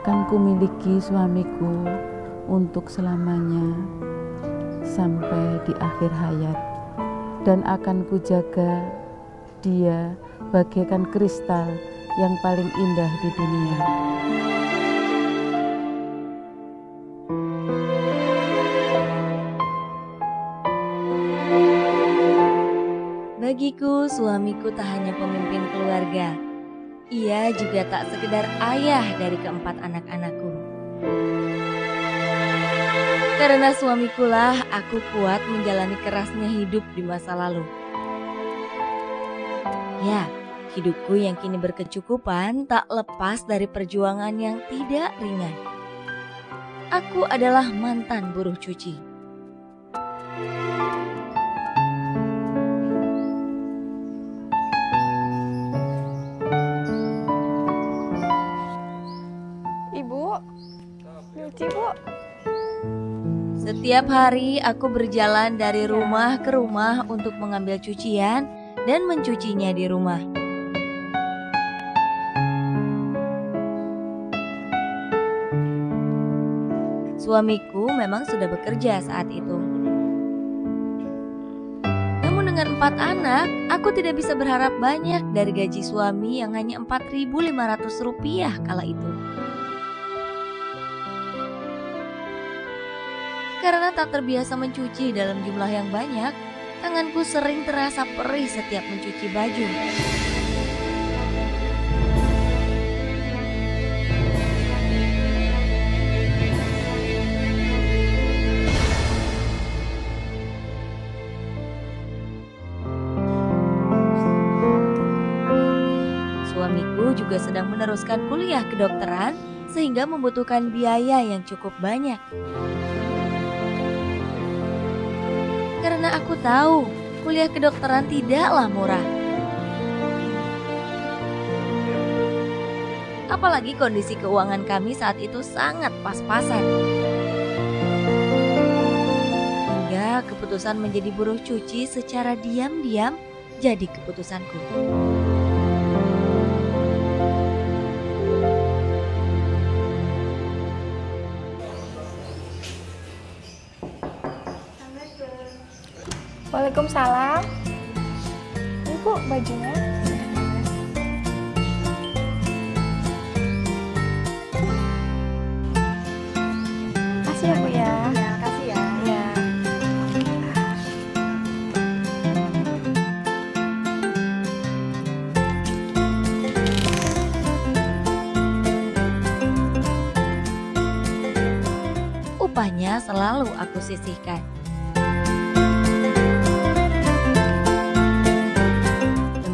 akan kumiliki suamiku untuk selamanya sampai di akhir hayat, dan akan kujaga dia bagaikan kristal yang paling indah di dunia. Bagiku, suamiku tak hanya pemimpin keluarga, ia juga tak sekedar ayah dari keempat anak-anakku. Karena suamikulah aku kuat menjalani kerasnya hidup di masa lalu. Ya, hidupku yang kini berkecukupan tak lepas dari perjuangan yang tidak ringan. Aku adalah mantan buruh cuci. Ibu, nyuci Bu. Setiap hari aku berjalan dari rumah ke rumah untuk mengambil cucian dan mencucinya di rumah. Suamiku memang sudah bekerja saat itu. Namun dengan 4 anak, aku tidak bisa berharap banyak dari gaji suami yang hanya Rp4.500 kala itu. Karena tak terbiasa mencuci dalam jumlah yang banyak, tanganku sering terasa perih setiap mencuci baju. Suamiku juga sedang meneruskan kuliah kedokteran sehingga membutuhkan biaya yang cukup banyak. Karena aku tahu kuliah kedokteran tidaklah murah. Apalagi kondisi keuangan kami saat itu sangat pas-pasan. Hingga keputusan menjadi buruh cuci secara diam-diam jadi keputusanku. Waalaikumsalam. Ini Bu bajunya. Kasih ya Bu ya. Ya, kasih ya. Ya. Upahnya selalu aku sisihkan.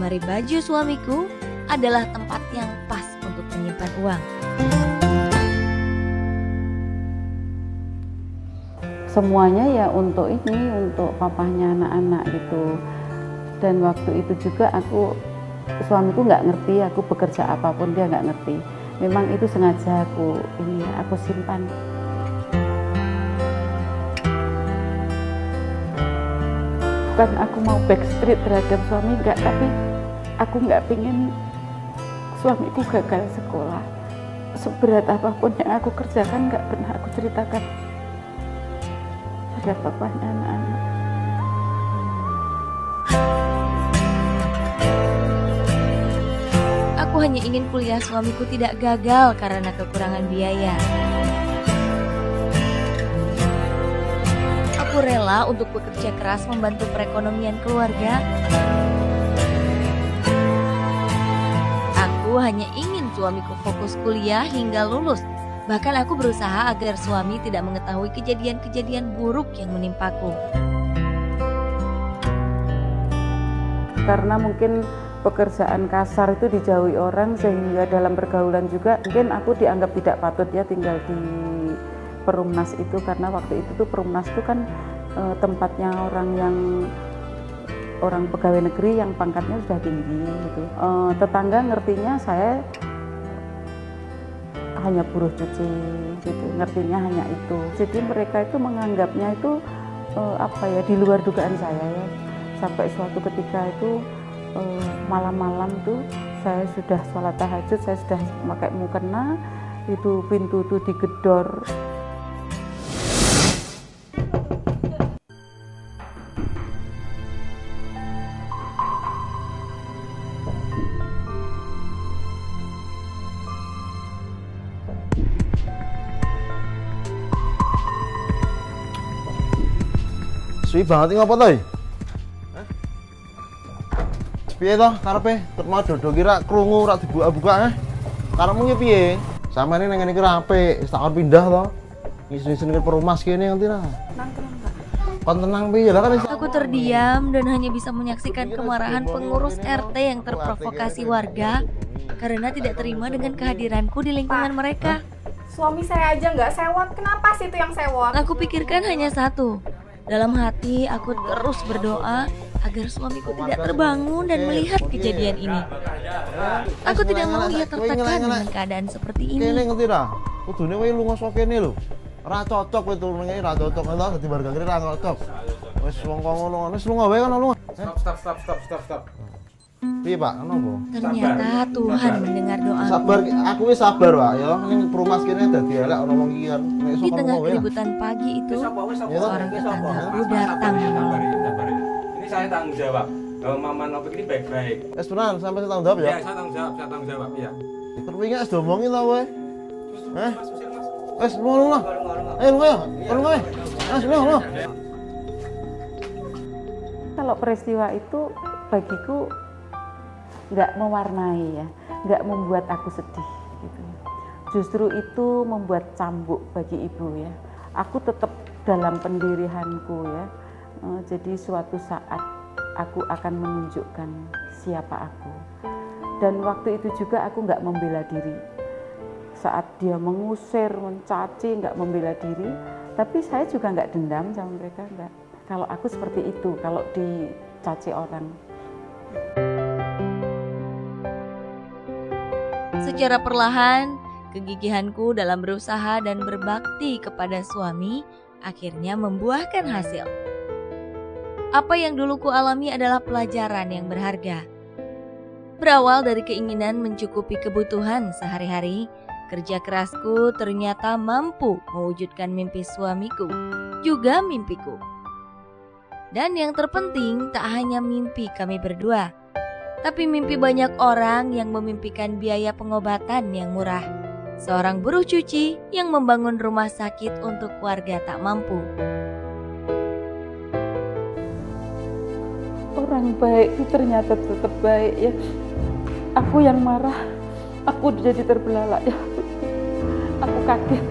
Lemari baju suamiku adalah tempat yang pas untuk menyimpan uang. Semuanya ya untuk ini, untuk papahnya anak-anak gitu. Dan waktu itu juga suamiku nggak ngerti aku bekerja apapun, dia nggak ngerti. Memang itu sengaja aku simpan. Bukan aku mau backstreet terhadap suami, enggak, tapi aku nggak pingin suamiku gagal sekolah. Seberat apapun yang aku kerjakan nggak pernah aku ceritakan pada papahnya anak-anak. Aku hanya ingin kuliah suamiku tidak gagal karena kekurangan biaya. Aku rela untuk bekerja keras membantu perekonomian keluarga. Aku hanya ingin suamiku fokus kuliah hingga lulus. Bahkan aku berusaha agar suami tidak mengetahui kejadian-kejadian buruk yang menimpaku. Karena mungkin pekerjaan kasar itu dijauhi orang, sehingga dalam pergaulan juga mungkin aku dianggap tidak patut ya tinggal di Perumnas itu, karena waktu itu tuh Perumnas itu kan tempatnya orang pegawai negeri yang pangkatnya sudah tinggi gitu. Tetangga ngertinya saya hanya buruh cuci gitu, ngertinya hanya itu. Jadi mereka itu menganggapnya itu di luar dugaan saya ya. Sampai suatu ketika itu malam-malam tuh saya sudah sholat tahajud, saya sudah pakai mukena, itu pintu itu digedor. Suwi banget iki ngopo to? Piye to karepe? Ket mau dodo kira krungu ora dibuka-buka Karepmu ki piye? Samane ning ngene iki ra apik, wis tak pindah to. Ngisi-ngisi perumas kene ngerti ra? Tenang, Kak. Kon tenang piye lah kan Aku terdiam dan hanya bisa menyaksikan kemarahan pengurus RT yang terprovokasi warga karena tidak terima dengan kehadiranku di lingkungan mereka. Suami saya aja nggak sewot, kenapa sih itu yang sewot? Aku pikirkan hanya satu. Dalam hati aku terus berdoa agar suamiku tidak terbangun dan melihat kejadian ini. Aku tidak mau ia tertekan dengan keadaan seperti ini. Kene ngerti ra? Kudune kowe lunga saka kene lho. Ora cocok kowe tulunge ra cocok ento dadi warga kene ra cocok. Wis wong kok ngono, wis lunga wae kan lunga. Stop. Piye Pak? Kenapa? Ternyata Tuhan mendengar doa. Sabar, aku wis sabar Pak ya. Ning perumas kene dadi elek ana wong iki kan. Nek Di tengah keributan pagi itu, seorang tetanggaku datang menolongku. Ini saya tanggung jawab. Kalau Mama Novik ini baik-baik. Wis tenan sampe tanggung jawab ya. Ya, saya tanggung jawab, ya. Terpingi wis diomongin ta kowe? Wis lunga. Lunga ya. Lunga. Wis lunga. Kalau peristiwa itu bagiku nggak mewarnai ya, nggak membuat aku sedih gitu. Justru itu membuat cambuk bagi ibu ya. Aku tetap dalam pendirianku ya. Jadi suatu saat aku akan menunjukkan siapa aku. Dan waktu itu juga aku nggak membela diri. Saat dia mengusir, mencaci, nggak membela diri. Tapi saya juga nggak dendam sama mereka, nggak. Kalau aku seperti itu, kalau dicaci orang. Secara perlahan, kegigihanku dalam berusaha dan berbakti kepada suami akhirnya membuahkan hasil. Apa yang dulu ku alami adalah pelajaran yang berharga. Berawal dari keinginan mencukupi kebutuhan sehari-hari, kerja kerasku ternyata mampu mewujudkan mimpi suamiku, juga mimpiku. Dan yang terpenting tak hanya mimpi kami berdua, tapi mimpi banyak orang yang memimpikan biaya pengobatan yang murah. Seorang buruh cuci yang membangun rumah sakit untuk warga tak mampu. Orang baik itu ternyata tetap baik ya. Aku yang marah, aku jadi terbelalak ya. Aku kaget.